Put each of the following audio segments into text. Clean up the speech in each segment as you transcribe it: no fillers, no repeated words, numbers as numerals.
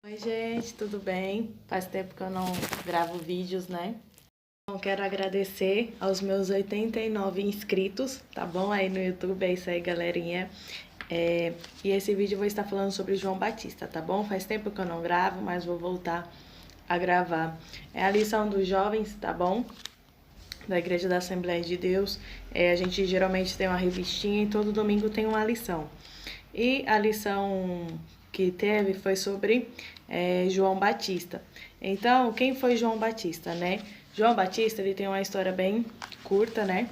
Oi, gente, tudo bem? Faz tempo que eu não gravo vídeos, né? Então, quero agradecer aos meus 89 inscritos, tá bom? Aí no YouTube, é isso aí, galerinha. E esse vídeo eu vou estar falando sobre João Batista, tá bom? Faz tempo que eu não gravo, mas vou voltar a gravar. É a lição dos jovens, tá bom? Da Igreja da Assembleia de Deus. A gente geralmente tem uma revistinha e todo domingo tem uma lição. E a lição que teve foi sobre João Batista. Então, quem foi João Batista, né? João Batista, ele tem uma história bem curta, né?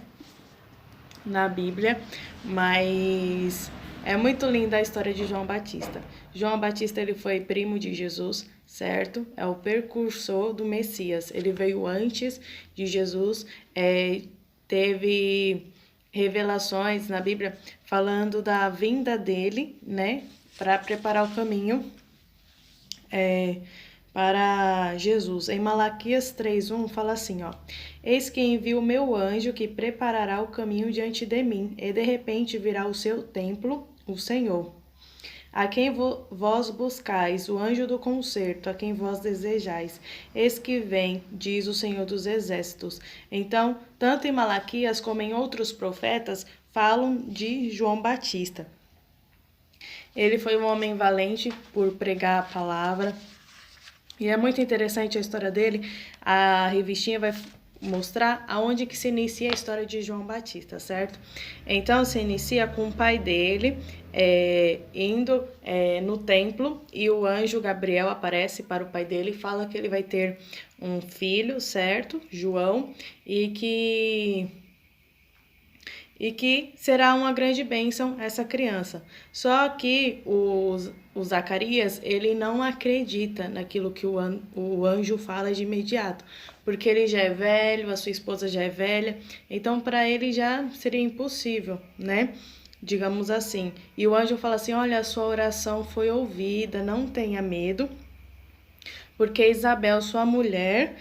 Na Bíblia, mas é muito linda a história de João Batista. João Batista, ele foi primo de Jesus, certo? É o precursor do Messias. Ele veio antes de Jesus, teve revelações na Bíblia falando da vinda dele, né? Para preparar o caminho para Jesus. Em Malaquias 3:1 fala assim, ó: Eis que envio o meu anjo que preparará o caminho diante de mim, e de repente virá o seu templo, o Senhor. A quem vós buscais, o anjo do concerto, a quem vós desejais. Eis que vem, diz o Senhor dos Exércitos. Então, tanto em Malaquias como em outros profetas, falam de João Batista. Ele foi um homem valente por pregar a palavra. E é muito interessante a história dele. A revistinha vai mostrar aonde que se inicia a história de João Batista, certo? Então, se inicia com o pai dele indo no templo e o anjo Gabriel aparece para o pai dele e fala que ele vai ter um filho, certo? João, e que será uma grande bênção essa criança. Só que o Zacarias, ele não acredita naquilo que o anjo fala de imediato, porque ele já é velho, a sua esposa já é velha, então para ele já seria impossível, né? Digamos assim. E o anjo fala assim: olha, a sua oração foi ouvida, não tenha medo, porque Isabel, sua mulher,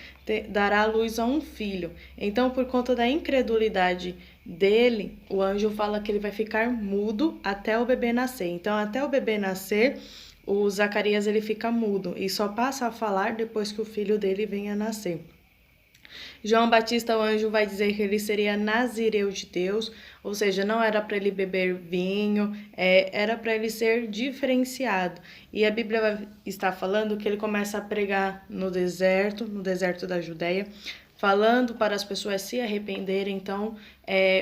dará à luz a um filho. Então, por conta da incredulidade dele, o anjo fala que ele vai ficar mudo até o bebê nascer. Então, até o bebê nascer, o Zacarias ele fica mudo e só passa a falar depois que o filho dele venha a nascer. João Batista, o anjo vai dizer que ele seria nazireu de Deus, ou seja, não era para ele beber vinho, era para ele ser diferenciado. E a Bíblia está falando que ele começa a pregar no deserto da Judéia, falando para as pessoas se arrependerem. Então,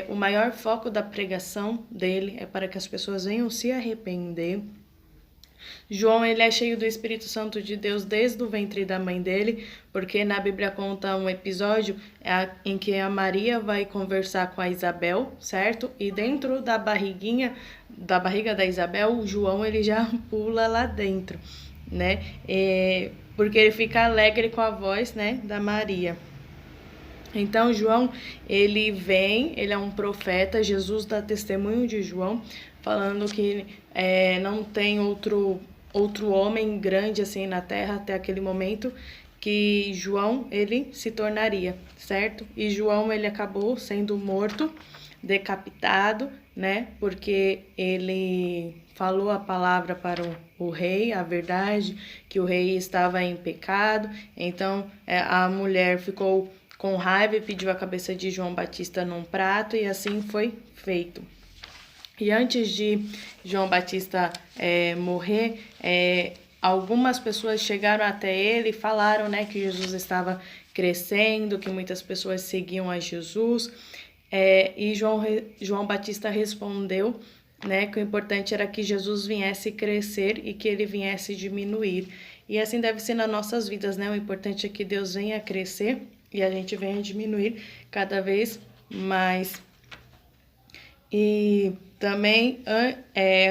o maior foco da pregação dele é para que as pessoas venham se arrepender. João, ele é cheio do Espírito Santo de Deus desde o ventre da mãe dele, porque na Bíblia conta um episódio em que a Maria vai conversar com a Isabel, certo? E dentro da barriga da Isabel, o João, ele já pula lá dentro, né? Porque ele fica alegre com a voz, né, da Maria. Então, João, ele é um profeta. Jesus dá testemunho de João, falando que não tem outro homem grande assim na terra até aquele momento que João, ele se tornaria, certo? E João, ele acabou sendo morto, decapitado, né? Porque ele falou a palavra para o rei, a verdade, que o rei estava em pecado. Então, a mulher ficou com raiva e pediu a cabeça de João Batista num prato, e assim foi feito. E antes de João Batista morrer, algumas pessoas chegaram até ele e falaram, né, que Jesus estava crescendo, que muitas pessoas seguiam a Jesus. E João Batista respondeu, né, que o importante era que Jesus viesse crescer e que ele viesse diminuir. E assim deve ser nas nossas vidas, né? O importante é que Deus venha crescer e a gente venha diminuir cada vez mais. E também,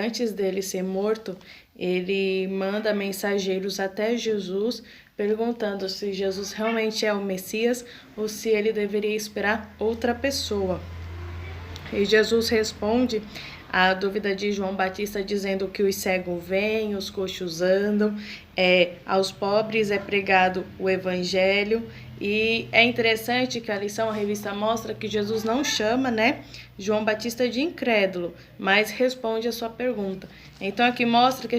antes dele ser morto, ele manda mensageiros até Jesus, perguntando se Jesus realmente é o Messias ou se ele deveria esperar outra pessoa. E Jesus responde a dúvida de João Batista, dizendo que os cegos vêm, os coxos andam, aos pobres é pregado o evangelho E é interessante que a lição, a revista mostra que Jesus não chama, né, João Batista de incrédulo, mas responde a sua pergunta. Então aqui mostra que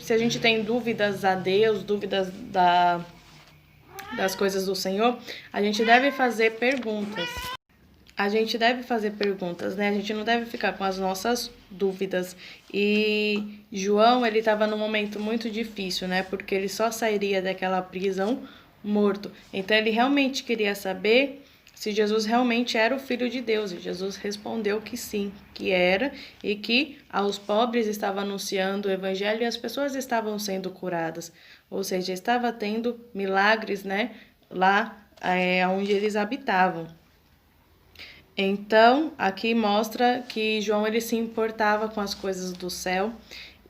se a gente tem dúvidas a Deus, dúvidas das coisas do Senhor, a gente deve fazer perguntas. A gente deve fazer perguntas, né? A gente não deve ficar com as nossas dúvidas. E João, ele estava num momento muito difícil, né? Porque ele só sairia daquela prisão morto. Então ele realmente queria saber se Jesus realmente era o Filho de Deus. E Jesus respondeu que sim, que era, e que aos pobres estava anunciando o Evangelho e as pessoas estavam sendo curadas. Ou seja, estava tendo milagres, né? Lá onde eles habitavam. Então, aqui mostra que João ele se importava com as coisas do céu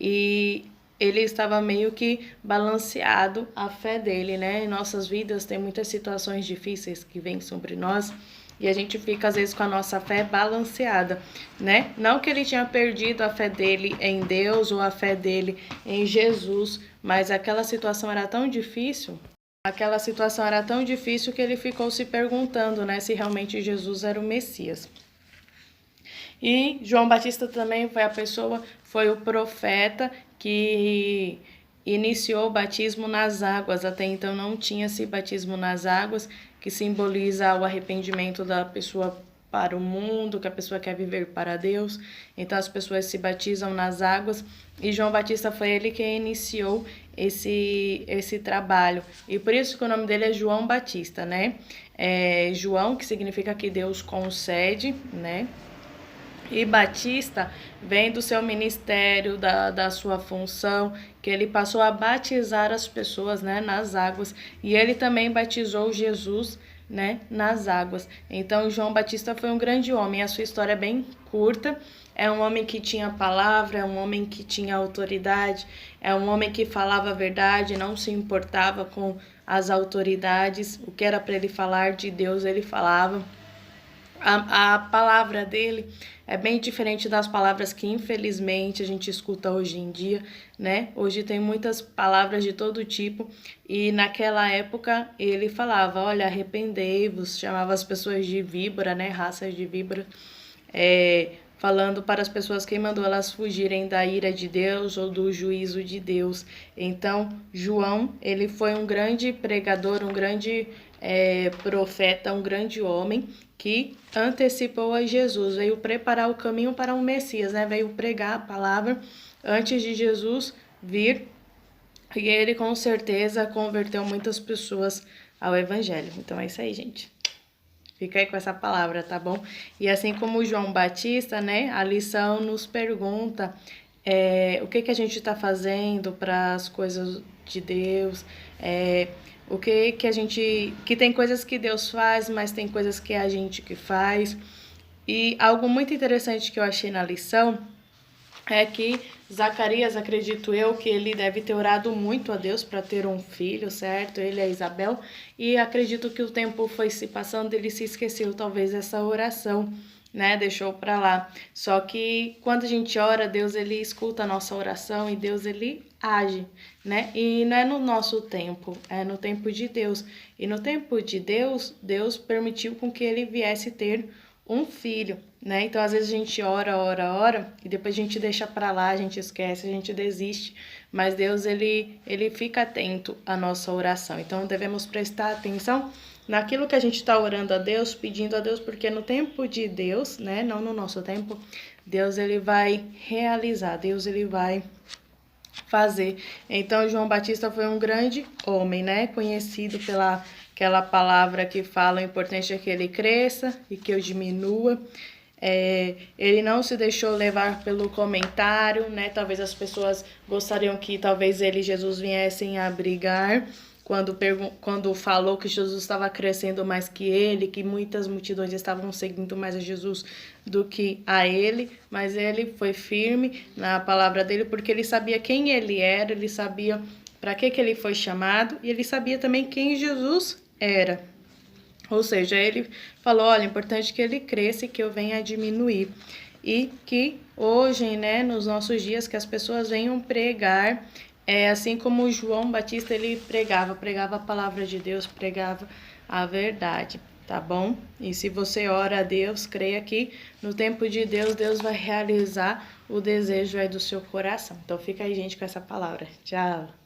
e ele estava meio que balanceado a fé dele, né? Em nossas vidas tem muitas situações difíceis que vêm sobre nós e a gente fica às vezes com a nossa fé balanceada, né? Não que ele tinha perdido a fé dele em Deus ou a fé dele em Jesus, mas aquela situação era tão difícil. Aquela situação era tão difícil que ele ficou se perguntando, né, se realmente Jesus era o Messias. E João Batista também foi o profeta que iniciou o batismo nas águas. Até então não tinha esse batismo nas águas, que simboliza o arrependimento da pessoa para o mundo, que a pessoa quer viver para Deus. Então as pessoas se batizam nas águas e João Batista foi ele que iniciou esse trabalho. E por isso que o nome dele é João Batista, né? João, que significa que Deus concede, né? E Batista vem do seu ministério, da sua função, que ele passou a batizar as pessoas, né, nas águas. E ele também batizou Jesus, né, nas águas. Então, João Batista foi um grande homem. A sua história é bem curta. É um homem que tinha palavra, é um homem que tinha autoridade, é um homem que falava a verdade, não se importava com as autoridades. O que era para ele falar de Deus, ele falava. A palavra dele é bem diferente das palavras que infelizmente a gente escuta hoje em dia, né? Hoje tem muitas palavras de todo tipo e naquela época ele falava, olha, arrependei-vos, chamava as pessoas de víbora, né? Raças de víbora, falando para as pessoas que mandou elas fugirem da ira de Deus ou do juízo de Deus. Então, João, ele foi um grande pregador, um grande profeta, um grande homem que antecipou a Jesus, veio preparar o caminho para o Messias, né? Veio pregar a palavra antes de Jesus vir e ele com certeza converteu muitas pessoas ao Evangelho. Então é isso aí, gente. Fica aí com essa palavra, tá bom? E assim como João Batista, né? A lição nos pergunta o que a gente está fazendo para as coisas de Deus, o que a gente... Que tem coisas que Deus faz, mas tem coisas que é a gente que faz. E algo muito interessante que eu achei na lição é que Zacarias, acredito eu, que ele deve ter orado muito a Deus para ter um filho, certo? Ele é Isabel. E acredito que o tempo foi se passando, ele se esqueceu talvez dessa oração, né? Deixou para lá. Só que quando a gente ora, Deus ele escuta a nossa oração e Deus ele age, né? E não é no nosso tempo, é no tempo de Deus. E no tempo de Deus, Deus permitiu com que ele viesse ter um filho, né? Então, às vezes a gente ora, e depois a gente deixa para lá, a gente esquece, a gente desiste. Mas Deus, ele fica atento à nossa oração. Então, devemos prestar atenção naquilo que a gente está orando a Deus, pedindo a Deus, porque no tempo de Deus, né? Não no nosso tempo, Deus, ele vai realizar, Deus, ele vai fazer. Então, João Batista foi um grande homem, né? Conhecido pela aquela palavra que fala, o importante é que ele cresça e que eu diminua. Ele não se deixou levar pelo comentário, né? Talvez as pessoas gostariam que talvez ele e Jesus viessem a brigar, quando falou que Jesus estava crescendo mais que ele, que muitas multidões estavam seguindo mais a Jesus do que a ele, mas ele foi firme na palavra dele, porque ele sabia quem ele era, ele sabia para que ele foi chamado, e ele sabia também quem Jesus era. Ou seja, ele falou, olha, é importante que ele cresça e que eu venha a diminuir. E que hoje, né, nos nossos dias, que as pessoas venham pregar É assim como João Batista, ele pregava a palavra de Deus, pregava a verdade, tá bom? E se você ora a Deus, creia que no tempo de Deus, Deus vai realizar o desejo aí do seu coração. Então fica aí, gente, com essa palavra. Tchau!